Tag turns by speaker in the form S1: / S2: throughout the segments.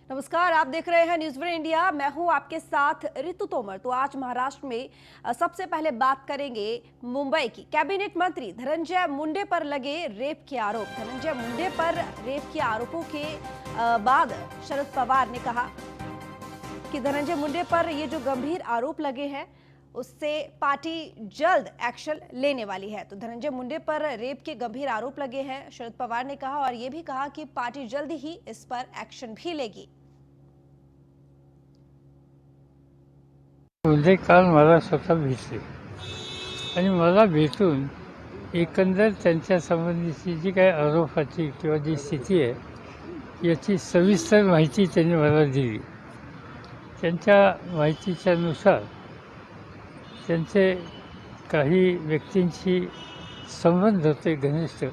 S1: नमस्कार, आप देख रहे हैं न्यूज़ वन इंडिया। मैं हूं आपके साथ रितु तोमर। तो आज महाराष्ट्र में सबसे पहले बात करेंगे मुंबई की। कैबिनेट मंत्री धनंजय मुंडे पर लगे रेप के आरोप। धनंजय मुंडे पर रेप के आरोपों के बाद शरद पवार ने कहा कि धनंजय मुंडे पर ये जो गंभीर आरोप लगे हैं उससे पार्टी जल्द एक्शन लेने वाली है। तो धनंजय मुंडे पर रेप के गंभीर आरोप लगे हैं, शरद पवार ने कहा, और ये भी कहा कि पार्टी जल्द ही इस पर एक्शन भी लेगी।
S2: मुंडे काल मला स्वतः भेटले आणि मला भेटून एकंदर त्यांच्या संबंधीची जी काही आरोपाची किंवा जी स्थिती आहे याची सविस्तर माहिती त्यांनी मला दिली। त्यांच्या माहितीच्यानुसार त्यांचे काही व्यक्तींशी संबंध होते घनिष्ठ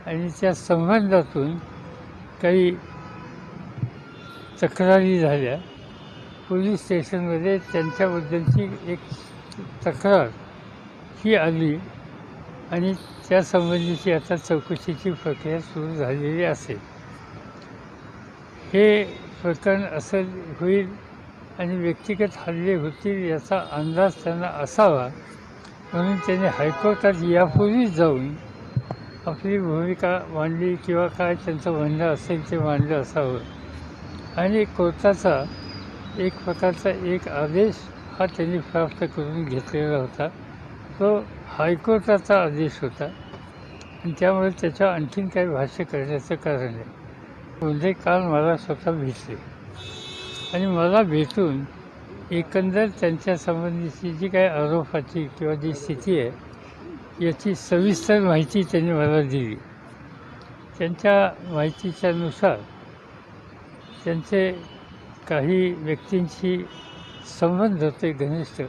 S2: आणि त्या संबंधातून काही तक्रारी झाल्या। पोलीस स्टेशनमध्ये त्यांच्याबद्दलची एक तक्रार ही आली आणि त्यासंबंधीची आता चौकशीची प्रक्रिया सुरू झालेली असेल। हे प्रकरण असं होईल आणि व्यक्तिगत हल्ले होतील याचा अंदाज त्यांना असावा, म्हणून त्यांनी हायकोर्टात यापूर्वीच जाऊन आपली भूमिका मांडली किंवा काय त्यांचं म्हणणं असेल ते मांडलं असावं आणि कोर्टाचा एक प्रकारचा एक आदेश हा त्यांनी प्राप्त करून घेतलेला होता। तो हायकोर्टाचा आदेश होता आणि त्यामुळे त्याच्या आणखीन काही भाष्य करण्याचं कारण आहे। मुंडे काल मला स्वतः भेटले आणि मला भेटून एकंदर त्यांच्या संबंधीची जी काही आरोपाची किंवा जी स्थिती आहे याची सविस्तर माहिती त्यांनी मला दिली। त्यांच्या माहितीच्यानुसार त्यांचे काही व्यक्तींशी संबंध होते घनिष्ठ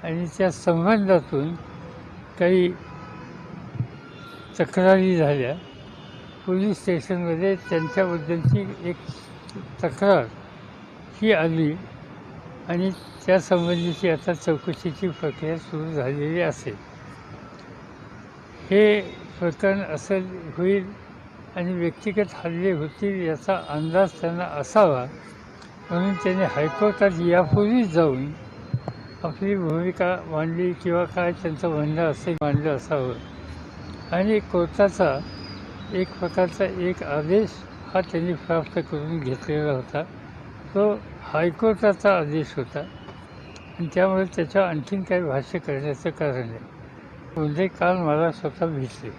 S2: आणि त्या संबंधातून काही तक्रारी झाल्या। पोलीस स्टेशनमध्ये त्यांच्याबद्दलची एक तक्रार ही आली आणि त्यासंबंधीची आता चौकशीची प्रक्रिया सुरू झालेली असेल। हे प्रकरण असं होईल आणि व्यक्तिगत हल्ले होतील याचा अंदाज त्यांना असावा, म्हणून त्यांनी हायकोर्टात यापूर्वीच जाऊन आपली भूमिका मांडली किंवा काय त्यांचं म्हणणं असेल मांडलं असावं आणि कोर्टाचा एक प्रकारचा एक आदेश हा त्यांनी प्राप्त करून घेतलेला होता। तो हायकोर्टाचा आदेश होता आणि त्यामुळे त्याच्या आणखीन काही भाष्य करण्याचं कारण आहे। मुंडे काल मला स्वतः भेटले।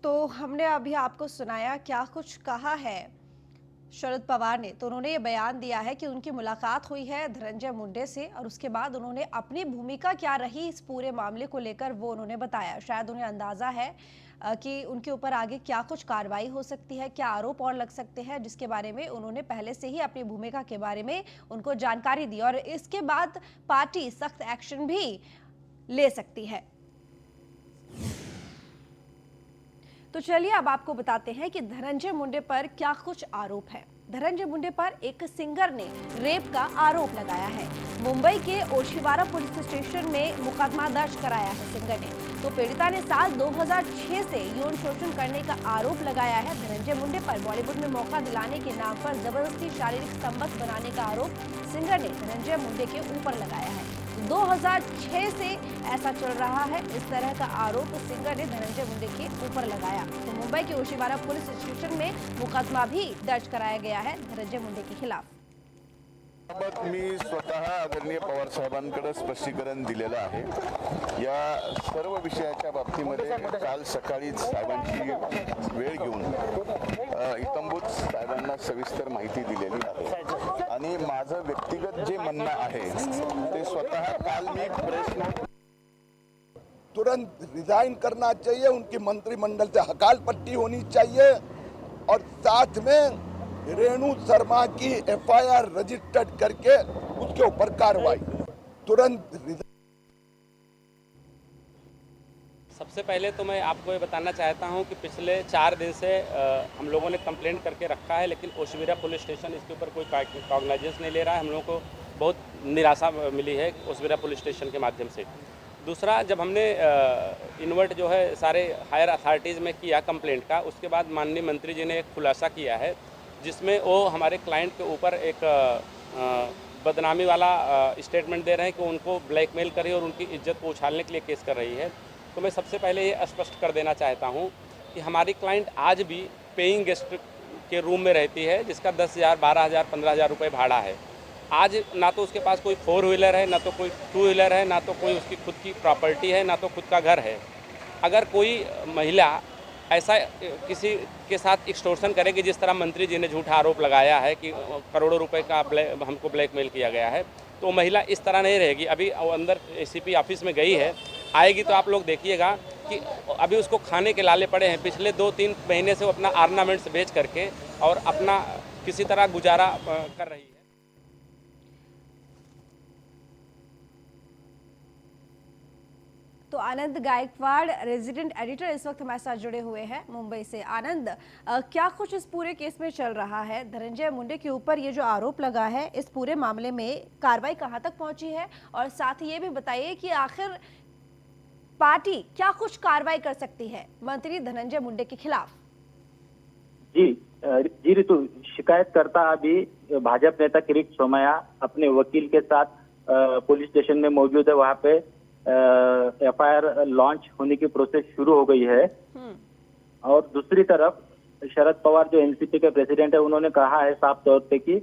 S1: तो हमने अभी आपको सुनाया क्या कुछ कहा है शरद पवार ने। तो उन्होंने ये बयान दिया है कि उनकी मुलाकात हुई है धनंजय मुंडे से और उसके बाद उन्होंने अपनी भूमिका क्या रही इस पूरे मामले को लेकर वो उन्होंने बताया। शायद उन्हें अंदाजा है कि उनके ऊपर आगे क्या कुछ कार्रवाई हो सकती है, क्या आरोप और लग सकते हैं, जिसके बारे में उन्होंने पहले से ही अपनी भूमिका के बारे में उनको जानकारी दी और इसके बाद पार्टी सख्त एक्शन भी ले सकती है। तो चलिए अब आपको बताते हैं कि धनंजय मुंडे पर क्या कुछ आरोप है। धनंजय मुंडे पर एक सिंगर ने रेप का आरोप लगाया है। मुंबई के ओशिवारा पुलिस स्टेशन में मुकदमा दर्ज कराया है सिंगर ने। तो पीड़िता ने साल 2006 से यौन शोषण करने का आरोप लगाया है। धनंजय मुंडे पर बॉलीवुड में मौका दिलाने के नाम पर जबरदस्ती शारीरिक संबंध बनाने का आरोप सिंगर ने धनंजय मुंडे के ऊपर लगाया है। 2006 से ऐसा चल रहा है, इस तरह का आरोप सिंगर ने धनंजय मुंडे के ऊपर लगाया। तो मुंबई के ओशिवारा पुलिस स्टेशन में मुकदमा भी दर्ज कराया गया है धनंजय मुंडे के खिलाफ।
S3: मी स्वतः आदरणीय पवार साहेबांकडे स्पष्टीकरण दिलेलं आहे। या सर्व विषयाच्या बाबतीमध्ये काल सकाळी साहेबांची वेळ घेऊन इतंभूत साहेबांना सविस्तर माहिती दिलेली आहे आणि माझं व्यक्तिगत जे म्हणणं आहे ते स्वतः काल मी प्रेस नोट
S4: तुरंत रिजाइन करना चाहिए, उनकी मंत्रिमंडल से हकालपट्टी होनी चाहिए और साथ में रेणु शर्मा की एफआईआर रजिस्टर्ड करके उसके ऊपर कार्रवाई तुरंत।
S5: सबसे पहले तो मैं आपको ये बताना चाहता हूं कि पिछले 4 दिन से हम लोगों ने कंप्लेंट करके रखा है, लेकिन ओशिवारा पुलिस स्टेशन इसके ऊपर कोई कॉग्नाइजेंस नहीं ले रहा है। हम लोगों को बहुत निराशा मिली है ओशिवारा पुलिस स्टेशन के माध्यम से। दूसरा, जब हमने इन्वर्ट जो है सारे हायर अथॉरिटीज़ में किया कंप्लेंट का, उसके बाद माननीय मंत्री जी ने एक खुलासा किया है जिसमें वो हमारे क्लाइंट के ऊपर एक बदनामी वाला स्टेटमेंट दे रहे हैं कि उनको ब्लैकमेल करी और उनकी इज्जत को उछालने के लिए केस कर रही है। तो मैं सबसे पहले ये स्पष्ट कर देना चाहता हूँ कि हमारी क्लाइंट आज भी पेइंग गेस्ट के रूम में रहती है, जिसका 10,000, 12,000, 15,000 रुपये भाड़ा है। आज ना तो उसके पास कोई 4 व्हीलर है, ना तो कोई 2 व्हीलर है, ना तो कोई उसकी खुद की प्रॉपर्टी है, ना तो खुद का घर है। अगर कोई महिला ऐसा किसी के साथ एक्सटॉर्शन करेगी, जिस तरह मंत्री जी ने झूठा आरोप लगाया है कि करोड़ों रुपए का हमको ब्लैकमेल किया गया है, तो वो महिला इस तरह नहीं रहेगी। अभी वो अंदर एसीपी ऑफिस में गई है, आएगी तो आप लोग देखिएगा कि अभी उसको खाने के लाले पड़े हैं। पिछले 2-3 महीने से वो अपना ऑर्नामेंट्स बेच करके और अपना किसी तरह गुजारा कर रही है।
S1: तो आनंद गायकवाड़, रेजिडेंट एडिटर, इस वक्त हमारे साथ जुड़े हुए हैं मुंबई से। आनंद, क्या कुछ इस पूरे केस में चल रहा है? धनंजय मुंडे के ऊपर ये जो आरोप लगा है, इस पूरे मामले में कार्रवाई कहां तक पहुंची है? और साथ ही ये भी बताइए कि आखिर पार्टी क्या कुछ कार्रवाई कर सकती है मंत्री धनंजय मुंडे के खिलाफ?
S6: जी ऋतु, शिकायतकर्ता अभी भाजपा नेता किरीट सोमैया अपने वकील के साथ पुलिस स्टेशन में मौजूद है। वहां पे एफआईआर लॉन्च होने की प्रोसेस शुरू हो गई है। और दूसरी तरफ शरद पवार जो एनसीपी के प्रेसिडेंट है, उन्होंने कहा है साफ तौर पे कि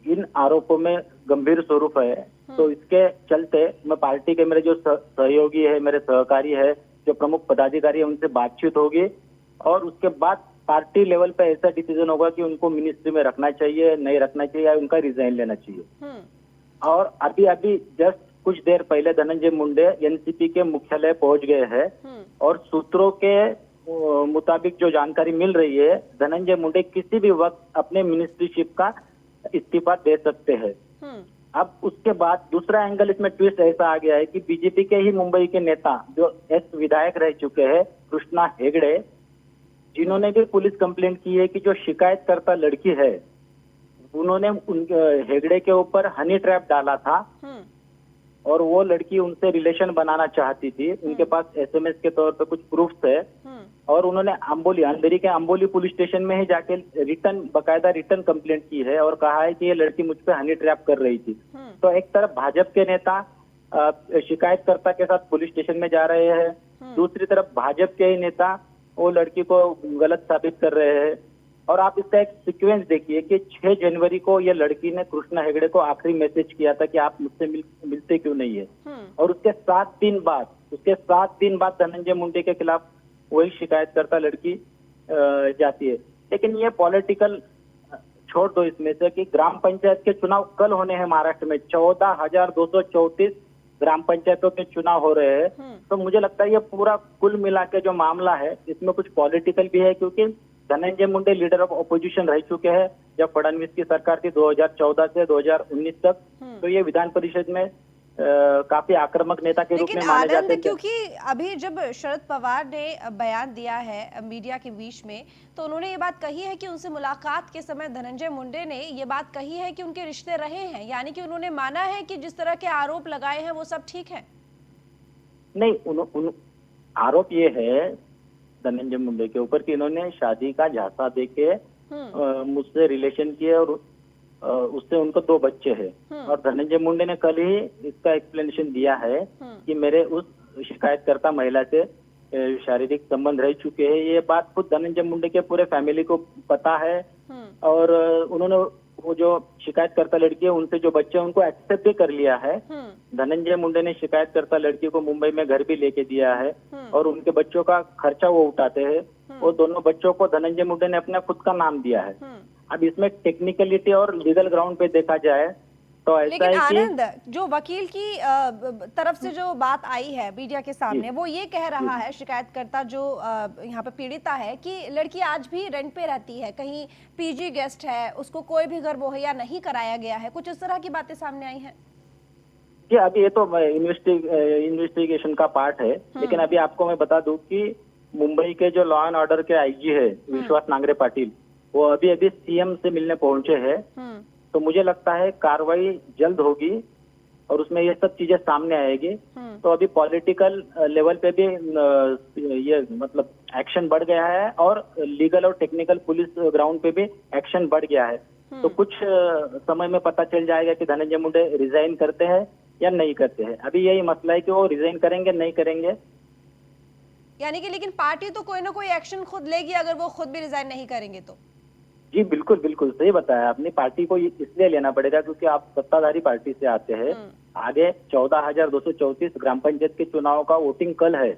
S6: इन आरोपों में गंभीर स्वरूप है। तो इसके चलते मैं पार्टी के मेरे जो सहयोगी है, मेरे सहकारी है, जो प्रमुख पदाधिकारी है, उनसे बातचीत होगी और उसके बाद पार्टी लेवल पे ऐसा डिसीजन होगा कि उनको मिनिस्ट्री में रखना चाहिए, नहीं रखना चाहिए, या उनका रिजाइन लेना चाहिए। और अभी अभी जस्ट कुछ देर पहले धनंजय मुंडे एनसीपी के मुख्यालय पहुंच गए हैं और सूत्रों के मुताबिक जो जानकारी मिल रही है, धनंजय मुंडे किसी भी वक्त अपने मिनिस्ट्रीशिप का इस्तीफा दे सकते हैं। अब उसके बाद दूसरा एंगल इसमें ट्विस्ट ऐसा आ गया है कि बीजेपी के ही मुंबई के नेता जो एक्स विधायक रह चुके हैं, कृष्णा हेगड़े, जिन्होंने भी पुलिस कंप्लेंट की है कि जो शिकायतकर्ता लड़की है, उन्होंने हेगड़े के ऊपर हनी ट्रैप डाला था और वो लड़की उनसे रिलेशन बनाना चाहती थी। उनके पास एसएमएस के तौर पे कुछ प्रूफ्स है और उन्होंने अंधेरी के अंबोली पुलिस स्टेशन में ही जाके बकायदा रिटर्न कंप्लेंट की है और कहा है कि ये लड़की मुझ पे हनी ट्रैप कर रही थी। तो एक तरफ भाजपा के नेता शिकायतकर्ता के साथ पुलिस स्टेशन में जा रहे हैं, दूसरी तरफ भाजपा के ही नेता वो लड़की को गलत साबित कर रहे हैं। और आप इसका एक सीक्वेंस देखिए कि 6 जनवरी को ये लड़की ने कृष्णा हेगड़े को आखिरी मैसेज किया था कि आप मुझसे मिलते क्यों नहीं है, और उसके 7 दिन बाद धनंजय मुंडे के खिलाफ वही शिकायतकर्ता लड़की जाती है। लेकिन ये पॉलिटिकल छोड़ दो इसमें से कि ग्राम पंचायत के चुनाव कल होने हैं महाराष्ट्र में। 14,234 ग्राम पंचायतों के चुनाव हो रहे हैं। तो मुझे लगता है ये पूरा कुल मिला के जो मामला है, इसमें कुछ पॉलिटिकल भी है, क्योंकि Dhananjay Munde leader of opposition रह चुके हैं जब फडणवीस की सरकार थी 2014 से 2019 तक। तो ये विधान परिषद में काफी आक्रामक नेता के रूप में माने जाते हैं।
S1: क्योंकि अभी जब शरद पवार ने बयान दिया है मीडिया के बीच में, तो उन्होंने ये बात कही है कि उनसे मुलाकात के समय धनंजय मुंडे ने ये बात कही है कि उनके रिश्ते रहे हैं, यानी कि उन्होंने माना है कि जिस तरह के आरोप लगाए हैं वो सब ठीक है।
S6: नहीं, आरोप ये है धनंजय मुंडे के ऊपर कि इन्होंने शादी का झांसा देके मुझसे रिलेशन किए और उससे उनको 2 बच्चे हैं। और धनंजय मुंडे ने कल ही इसका एक्सप्लेनेशन दिया है कि मेरे उस शिकायतकर्ता महिला से शारीरिक संबंध रह चुके हैं। ये बात खुद धनंजय मुंडे के पूरे फैमिली को पता है और उन्होंने वो जो शिकायतकर्ता लड़की है उनसे जो बच्चे हैं उनको एक्सेप्ट भी कर लिया है। धनंजय मुंडे ने शिकायतकर्ता लड़की को मुंबई में घर भी लेके दिया है और उनके बच्चों का खर्चा वो उठाते हैं। वो दोनों बच्चों को धनंजय मुंडे ने अपना खुद का नाम दिया है। अब इसमें टेक्निकलिटी और लीगल ग्राउंड पे देखा जाए तो ऐसा
S1: लेकिन
S6: है कि
S1: आनंद, जो वकील की तरफ से जो बात आई है मीडिया के सामने, वो ये कह रहा है शिकायतकर्ता जो यहाँ पे पीड़िता है कि लड़की आज भी रेंट पे रहती है, कहीं पीजी गेस्ट है, उसको कोई भी घर मुहैया नहीं कराया गया है। कुछ इस तरह की बातें सामने आई हैं।
S6: जी, अभी ये तो इन्वेस्टिगेशन का पार्ट है, लेकिन अभी आपको मैं बता दूं कि मुंबई के जो लॉ एंड ऑर्डर के आईजी है विश्वास नांगरे पाटिल, वो अभी सीएम से मिलने पहुंचे हैं। तो मुझे लगता है कार्रवाई जल्द होगी और उसमें ये सब चीजें सामने आएगी। तो अभी पॉलिटिकल लेवल पे भी ये मतलब एक्शन बढ़ गया है और लीगल और टेक्निकल पुलिस ग्राउंड पे भी एक्शन बढ़ गया है। तो कुछ समय में पता चल जाएगा कि धनंजय मुंडे रिजाइन करते हैं या नहीं करते हैं। अभी यही मसला है कि वो रिजाइन करेंगे नहीं करेंगे।
S1: यानी कि लेकिन पार्टी तो कोई ना कोई एक्शन खुद लेगी अगर वो खुद भी रिजाइन नहीं करेंगे तो।
S6: जी बिल्कुल बिल्कुल सही बताया आपने। पार्टी को इसलिए लेना पड़ेगा क्योंकि आप सत्ताधारी पार्टी से आते हैं। आगे 14,234 ग्राम पंचायत के चुनाव का वोटिंग कल है।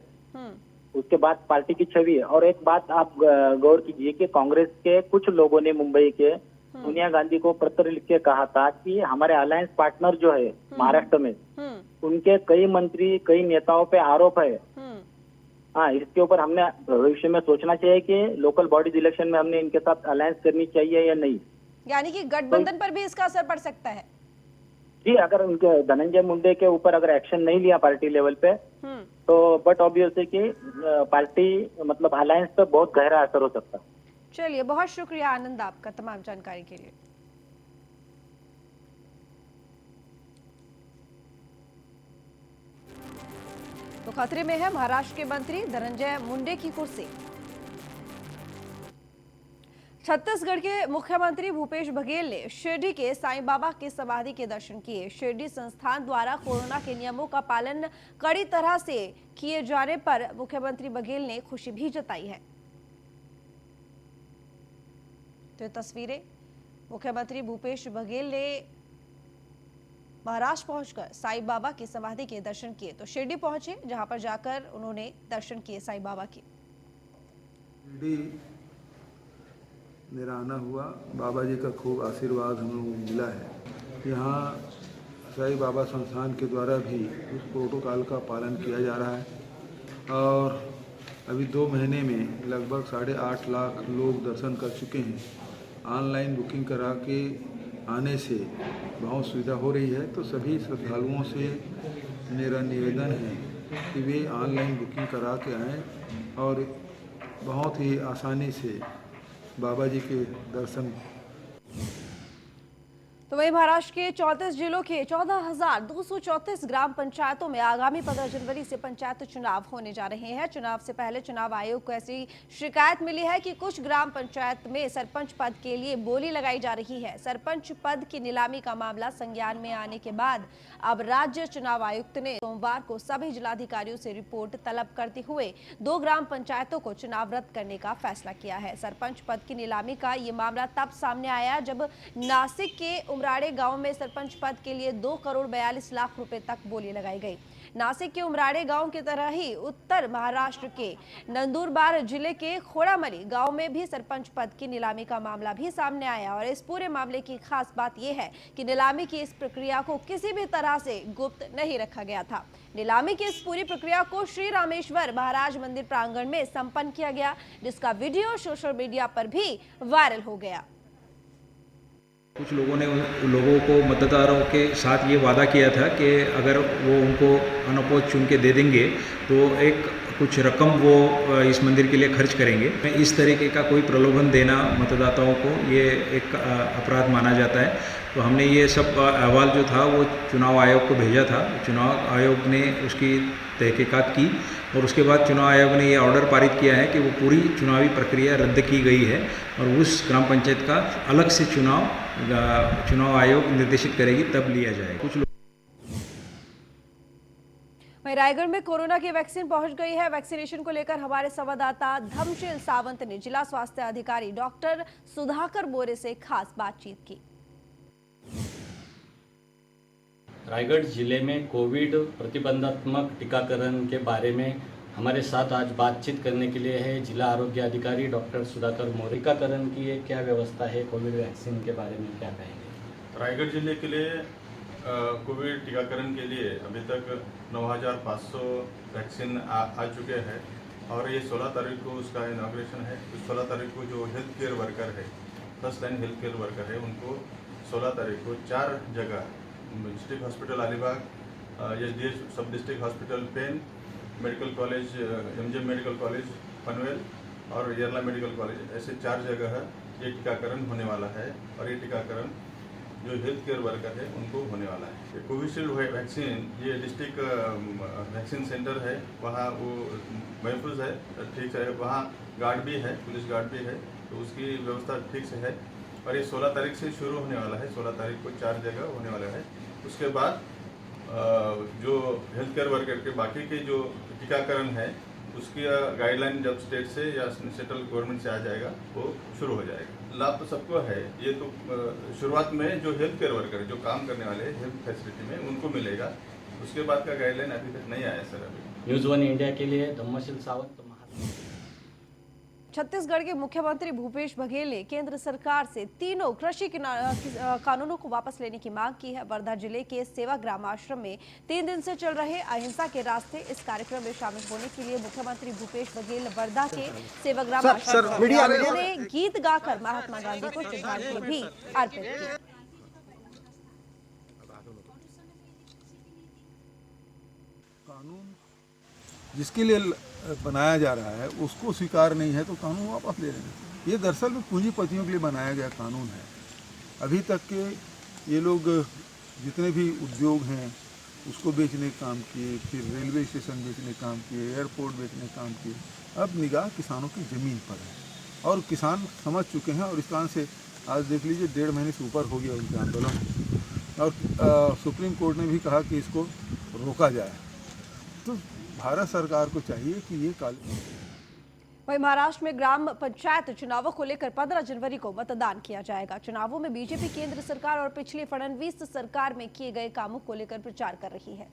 S6: उसके बाद पार्टी की छवि है। और एक बात आप गौर कीजिए कि कांग्रेस के कुछ लोगों ने मुंबई के सोनिया गांधी को पत्र लिख के कहा था कि हमारे अलायंस पार्टनर जो है महाराष्ट्र में उनके कई मंत्री कई नेताओं पे आरोप है। हाँ, इसके ऊपर हमने भविष्य में सोचना चाहिए कि लोकल बॉडीज इलेक्शन में हमने इनके साथ अलायंस करनी चाहिए या नहीं।
S1: यानी कि गठबंधन पर भी इसका असर पड़ सकता है।
S6: जी, अगर उनके धनंजय मुंडे के ऊपर अगर एक्शन नहीं लिया पार्टी लेवल पे तो बट ऑब्वियस है कि पार्टी मतलब अलायंस पे बहुत गहरा असर हो सकता है।
S1: चलिए, बहुत शुक्रिया आनंद आपका तमाम जानकारी के लिए। तो खतरे में है महाराष्ट्र के मंत्री धनंजय मुंडे की कुर्सी। छत्तीसगढ़ के मुख्यमंत्री भूपेश बघेल ने शिरडी के साईं बाबा की समाधि के दर्शन किए। शिरडी संस्थान द्वारा कोरोना के नियमों का पालन कड़ी तरह से किए जाने पर मुख्यमंत्री बघेल ने खुशी भी जताई है। तो ये तस्वीरें मुख्यमंत्री भूपेश बघेल ने महाराष्ट्र पहुंचकर साईं बाबा की समाधि के दर्शन किए। तो शिरडी पहुंचे जहां पर जाकर उन्होंने दर्शन किए साईं बाबा के।
S7: शिरडी मेरा आना हुआ, बाबा जी का खूब आशीर्वाद हम लोगों को मिला है। यहाँ साईं बाबा संस्थान के द्वारा भी उस प्रोटोकॉल का पालन किया जा रहा है और अभी 2 महीने में लगभग 8.5 लाख लोग दर्शन कर चुके हैं। ऑनलाइन बुकिंग करा के आने से बहुत सुविधा हो रही है। तो सभी श्रद्धालुओं से मेरा निवेदन है कि वे ऑनलाइन बुकिंग करा के आएँ और बहुत ही आसानी से बाबा जी के दर्शन।
S1: तो वहीं महाराष्ट्र के 34 जिलों के 14,234 ग्राम पंचायतों में आगामी 15 जनवरी से पंचायत चुनाव होने जा रहे हैं। चुनाव से पहले चुनाव आयोग को ऐसी शिकायत मिली है कि कुछ ग्राम पंचायत में सरपंच पद के लिए बोली लगाई जा रही है। सरपंच पद की नीलामी का मामला संज्ञान में आने के बाद अब राज्य चुनाव आयुक्त ने सोमवार को सभी जिलाधिकारियों से रिपोर्ट तलब करते हुए 2 ग्राम पंचायतों को चुनाव रद्द करने का फैसला किया है। सरपंच पद की नीलामी का ये मामला तब सामने आया जब नासिक के उमराड़े गांव में सरपंच पद के लिए 2 करोड़ 42 लाख रुपए तक बोली लगाई गई। नासिक के उमराड़े गांव की तरह ही उत्तर महाराष्ट्र के नंदुरबार जिले के खोड़ामली गांव में भी सरपंच पद की नीलामी का मामला भी सामने आया। और इस पूरे मामले की खास बात यह है कि नीलामी की इस प्रक्रिया को किसी भी तरह से गुप्त नहीं रखा गया था। नीलामी की इस पूरी प्रक्रिया को श्री रामेश्वर महाराज मंदिर प्रांगण में संपन्न किया गया, जिसका वीडियो सोशल मीडिया पर भी वायरल हो गया।
S8: कुछ लोगों ने लोगों को मतदाताओं के साथ ये वादा किया था कि अगर वो उनको अनअपोज चुन के दे देंगे तो एक कुछ रकम वो इस मंदिर के लिए खर्च करेंगे। इस तरीके का कोई प्रलोभन देना मतदाताओं को ये एक अपराध माना जाता है। तो हमने ये सब अहवाल जो था वो चुनाव आयोग को भेजा था। चुनाव आयोग ने उसकी तहकीकात की और उसके बाद चुनाव आयोग ने ये ऑर्डर पारित किया है कि वो पूरी चुनावी प्रक्रिया रद्द की गई है और उस ग्राम पंचायत का अलग से चुनाव आयोग निर्देशित करेगी, तब लिया जाएगा। कुछ
S1: वहीं रायगढ़ में कोरोना की वैक्सीन पहुंच गई है। वैक्सीनेशन को लेकर हमारे संवाददाता धर्मशील सावंत ने जिला स्वास्थ्य अधिकारी डॉक्टर सुधाकर बोरे से खास बातचीत की।
S9: रायगढ़ जिले में कोविड प्रतिबंधात्मक टीकाकरण के बारे में हमारे साथ आज बातचीत करने के लिए है जिला आरोग्य अधिकारी डॉक्टर सुधाकर मोरे। टीकाकरण की ये क्या व्यवस्था है, कोविड वैक्सीन के बारे में क्या कहेंगे?
S10: रायगढ़ जिले के लिए कोविड टीकाकरण के लिए अभी तक 9,500 वैक्सीन आ चुके हैं और ये 16 तारीख को उसका इनॉग्रेशन है। 16 तारीख को जो हेल्थ केयर वर्कर है, first line health care worker है, उनको 16 तारीख को 4 जगह district hospital Alibag, SDH sub district hospital Pen, medical college MGM medical college Panvel और येरला मेडिकल कॉलेज, ऐसे 4 जगह ये टीकाकरण होने वाला है। और ये टीकाकरण जो हेल्थ केयर वर्कर है उनको होने वाला है। कोविशील्ड वैक्सीन ये डिस्ट्रिक्ट वैक्सीन सेंटर है, वहाँ वो महफूज है, ठीक है, वहाँ गार्ड भी है, पुलिस गार्ड भी है, तो उसकी व्यवस्था ठीक से है। और ये 16 तारीख से शुरू होने वाला है, 16 तारीख को 4 जगह होने वाला है। उसके बाद जो हेल्थ केयर वर्कर के बाकी के जो टीकाकरण है उसकी गाइडलाइन जब स्टेट से या सेंट्रल गवर्नमेंट से आ जाएगा वो शुरू हो जाएगा। लाभ तो सबको है, ये तो शुरुआत में जो हेल्थ केयर वर्कर जो काम करने वाले हैं हेल्थ फैसिलिटी में उनको मिलेगा, उसके बाद का गाइडलाइन अभी तक नहीं आया सर। अभी
S9: न्यूज़ 1 इंडिया के लिए धम्मशील सावंत।
S1: छत्तीसगढ़ के मुख्यमंत्री भूपेश बघेल ने केंद्र सरकार से तीनों कृषि कानूनों को वापस लेने की मांग की है। वर्धा जिले के सेवाग्राम आश्रम में 3 दिन से चल रहे अहिंसा के रास्ते इस कार्यक्रम में शामिल होने के लिए मुख्यमंत्री भूपेश बघेल वर्धा के सेवाग्राम आश्रम में गीत गाकर महात्मा गांधी को श्रद्धांजलि भी अर्पित की।
S7: कानून जिसके लिए बनाया जा रहा है उसको स्वीकार नहीं है तो कानून वापस ले लेंगे। ये दरअसल में पूंजीपतियों के लिए बनाया गया कानून है। अभी तक के ये लोग जितने भी उद्योग हैं उसको बेचने का काम किए, फिर रेलवे स्टेशन बेचने का काम किए, एयरपोर्ट बेचने का काम किए। अब निगाह किसानों की ज़मीन पर है और किसान समझ चुके हैं और इस कारण से आज देख लीजिए 1.5 महीने से ऊपर हो गया उनके आंदोलन और सुप्रीम कोर्ट ने भी कहा कि इसको रोका जाए। तो भारत सरकार को चाहिए कि ये
S1: वहीं महाराष्ट्र में ग्राम पंचायत चुनावों को लेकर 15 जनवरी को मतदान किया जाएगा। चुनावों में बीजेपी केंद्र सरकार और पिछली फडणवीस सरकार में किए गए कामों को लेकर प्रचार कर रही है।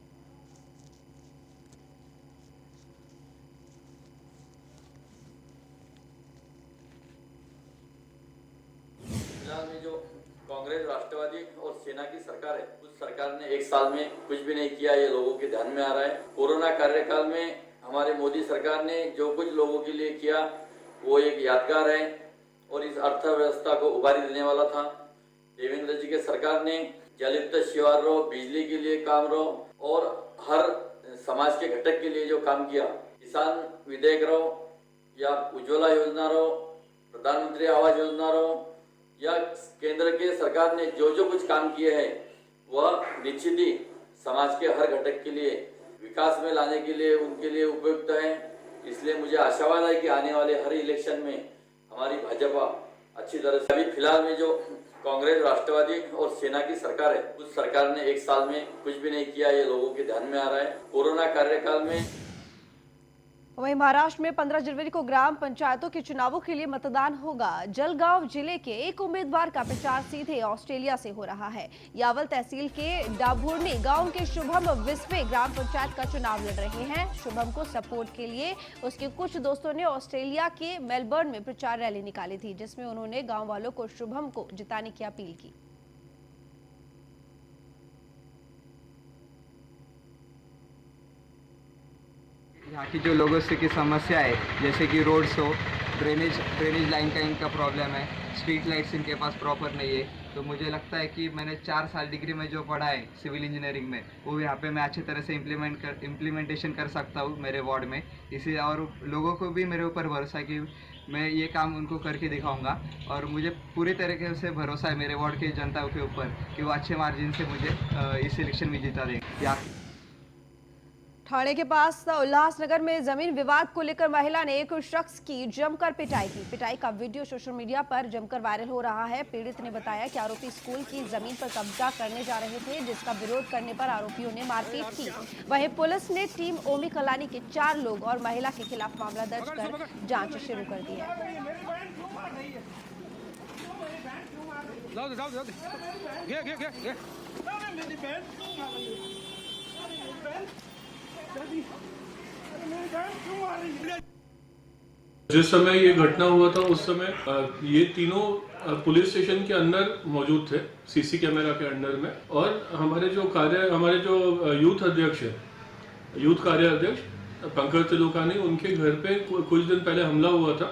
S11: फिलहाल में जो कांग्रेस, राष्ट्रवादी और सेना की सरकार है, उस सरकार ने 1 साल में कुछ भी नहीं किया, ये लोगों के ध्यान में आ रहा है। कोरोना कार्यकाल में हमारे मोदी सरकार ने जो कुछ लोगों के लिए किया वो एक यादगार है और इस अर्थव्यवस्था को उभारी देने वाला था। देवेंद्र जी के सरकार ने जलयुक्त शिवार रो, बिजली के लिए काम रो और हर समाज के घटक के लिए जो काम किया, किसान विधेयक रो या उज्ज्वला योजना रो, प्रधानमंत्री आवास योजना रो या केंद्र के सरकार ने जो जो कुछ काम किए हैं वह निश्चित ही समाज के हर घटक के लिए विकास में लाने के लिए उनके लिए उपयुक्त है। इसलिए मुझे आशावाद है कि आने वाले हर इलेक्शन में हमारी भाजपा अच्छी तरह से। अभी फिलहाल में जो कांग्रेस, राष्ट्रवादी और सेना की सरकार है, उस सरकार ने 1 साल में कुछ भी नहीं किया, ये लोगों के ध्यान में आ रहा है। कोरोना कार्यकाल में
S1: वहीं महाराष्ट्र में 15 जनवरी को ग्राम पंचायतों के चुनावों के लिए मतदान होगा। जलगांव जिले के एक उम्मीदवार का प्रचार सीधे ऑस्ट्रेलिया से हो रहा है। यावल तहसील के डाभुरनी गांव के शुभम विस्वे ग्राम पंचायत का चुनाव लड़ रहे हैं। शुभम को सपोर्ट के लिए उसके कुछ दोस्तों ने ऑस्ट्रेलिया के मेलबर्न में प्रचार रैली निकाली थी, जिसमें उन्होंने गाँव वालों को शुभम को जिताने की अपील की।
S12: यहाँ की जो लोगों से की समस्या है, जैसे कि रोड्स हो, ड्रेनेज लाइन का इनका प्रॉब्लम है, स्ट्रीट लाइट्स इनके पास प्रॉपर नहीं है, तो मुझे लगता है कि मैंने 4 साल डिग्री में जो पढ़ा है सिविल इंजीनियरिंग में, वो यहाँ पे मैं अच्छी तरह से इम्प्लीमेंटेशन कर सकता हूँ मेरे वार्ड में। इसे और लोगों को भी मेरे ऊपर भरोसा है कि मैं ये काम उनको करके दिखाऊंगा और मुझे पूरी तरीके से भरोसा है मेरे वार्ड की जनता के ऊपर कि वो अच्छे मार्जिन से मुझे इस इलेक्शन में जिता देंगे।
S1: ठाणे के पास उल्लासनगर में जमीन विवाद को लेकर महिला ने एक शख्स की जमकर पिटाई की। पिटाई का वीडियो सोशल मीडिया पर जमकर वायरल हो रहा है। पीड़ित ने बताया कि आरोपी स्कूल की जमीन पर कब्जा करने जा रहे थे, जिसका विरोध करने पर आरोपियों ने मारपीट की। वहीं पुलिस ने टीम ओमी कलानी के 4 लोग और महिला के खिलाफ मामला दर्ज कर जांच शुरू कर दी है।
S13: जिस समय ये घटना हुआ था उस समय ये तीनों पुलिस स्टेशन के अंदर मौजूद थे, सीसी कैमरा के अंडर में। और हमारे जो यूथ अध्यक्ष है, यूथ कार्य अध्यक्ष पंकज तिलोकानी, उनके घर पे कुछ दिन पहले हमला हुआ था।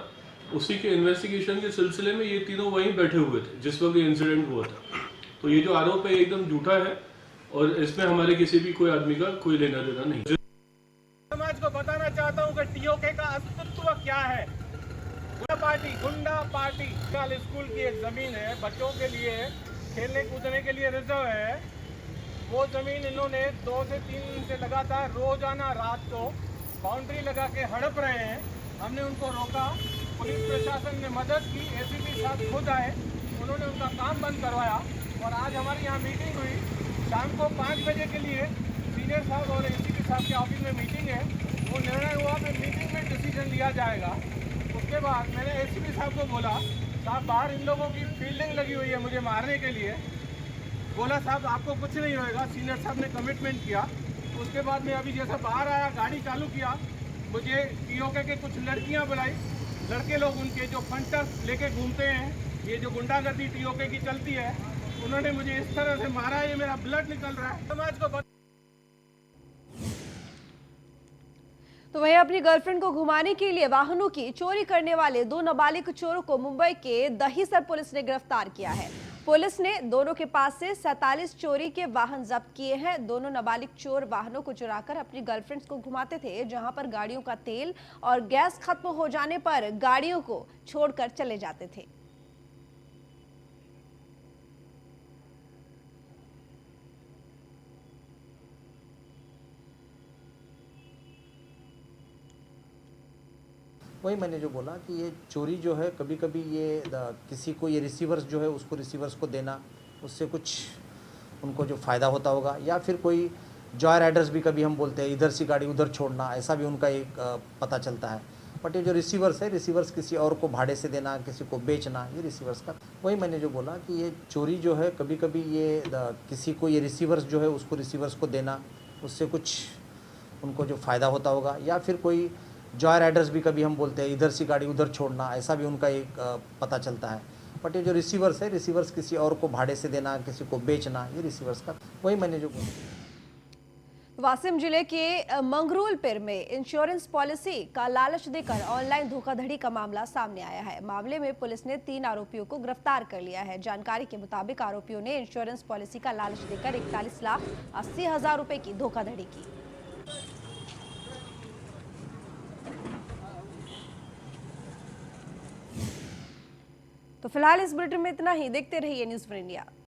S13: उसी के इन्वेस्टिगेशन के सिलसिले में ये तीनों वहीं बैठे हुए थे जिस वक्त ये इंसिडेंट हुआ था। तो ये जो आरोप है एकदम झूठा है और इसमें हमारे किसी भी कोई आदमी का कोई लेना देना नहीं।
S14: समाज को बताना चाहता हूँ कि टीओके का अस्तित्व क्या है। गुंडा पार्टी कल स्कूल की एक जमीन है बच्चों के लिए, खेलने कूदने के लिए रिजर्व है, वो ज़मीन इन्होंने 2 से 3 दिन से लगातार रोजाना रात को बाउंड्री लगा के हड़प रहे हैं। हमने उनको रोका, पुलिस प्रशासन ने मदद की, एसीपी साहब खुद आए, उन्होंने उनका काम बंद करवाया और आज हमारी यहाँ मीटिंग हुई। शाम को 5 बजे के लिए सीनियर साहब और एसीपी साहब के ऑफिस में मीटिंग है। वो निर्णय हुआ कि मीटिंग में डिसीजन लिया जाएगा। उसके बाद मैंने एसीपी साहब को बोला, साहब बाहर इन लोगों की फील्डिंग लगी हुई है मुझे मारने के लिए। बोला साहब आपको कुछ नहीं होएगा, सीनियर साहब ने कमिटमेंट किया। उसके बाद में अभी जैसा बाहर आया, गाड़ी चालू किया, मुझे टीओके के कुछ लड़कियां बुलाई, लड़के लोग उनके जो फंटस लेके घूमते हैं, ये जो गुंडागर्दी टीओके की चलती है, उन्होंने मुझे इस तरह से मारा है, ये मेरा ब्लड निकल रहा है। समाज को
S1: तो वहीं अपनी गर्लफ्रेंड को घुमाने के लिए वाहनों की चोरी करने वाले 2 नाबालिग चोरों को मुंबई के दहीसर पुलिस ने गिरफ्तार किया है। पुलिस ने दोनों के पास से 47 चोरी के वाहन जब्त किए हैं। दोनों नाबालिग चोर वाहनों को चुराकर अपनी गर्लफ्रेंड्स को घुमाते थे, जहां पर गाड़ियों का तेल और गैस खत्म हो जाने पर गाड़ियों को छोड़कर चले जाते थे।
S15: वही मैंने जो बोला कि ये चोरी जो है कभी कभी ये किसी को ये रिसीवर्स जो है उसको रिसीवर्स को देना, उससे कुछ उनको जो फ़ायदा होता होगा, या फिर कोई जॉय राइडर्स भी कभी हम बोलते हैं इधर से गाड़ी उधर छोड़ना, ऐसा भी उनका एक पता चलता है। बट ये जो रिसीवर्स है, रिसीवर्स किसी और को भाड़े से देना, किसी को बेचना, ये रिसीवर्स का वही मैंने जो बोला कि ये चोरी जो है कभी कभी ये किसी को ये रिसीवर्स जो है उसको रिसीवर्स को देना, उससे कुछ उनको जो फ़ायदा होता होगा, या फिर कोई जॉय राइडर्स भी कभी हम बोलते हैं इधर से गाड़ी उधर छोड़ना, ऐसा भी उनका एक पता चलता है। बट ये जो रिसीवर्स है, रिसीवर्स किसी और को भाड़े से देना, किसी को बेचना, ये रिसीवर्स का वही मैंने जो बोला।
S1: वासिम जिले के मंगरूलपुर में इंश्योरेंस पॉलिसी का लालच देकर ऑनलाइन धोखाधड़ी का मामला सामने आया है। मामले में पुलिस ने 3 आरोपियों को गिरफ्तार कर लिया है। जानकारी के मुताबिक आरोपियों ने इंश्योरेंस पॉलिसी का लालच देकर 41,80,000 रुपए की धोखाधड़ी की। तो फिलहाल इस बुलेटिन में इतना ही। देखते रहिए न्यूज़ फॉर इंडिया।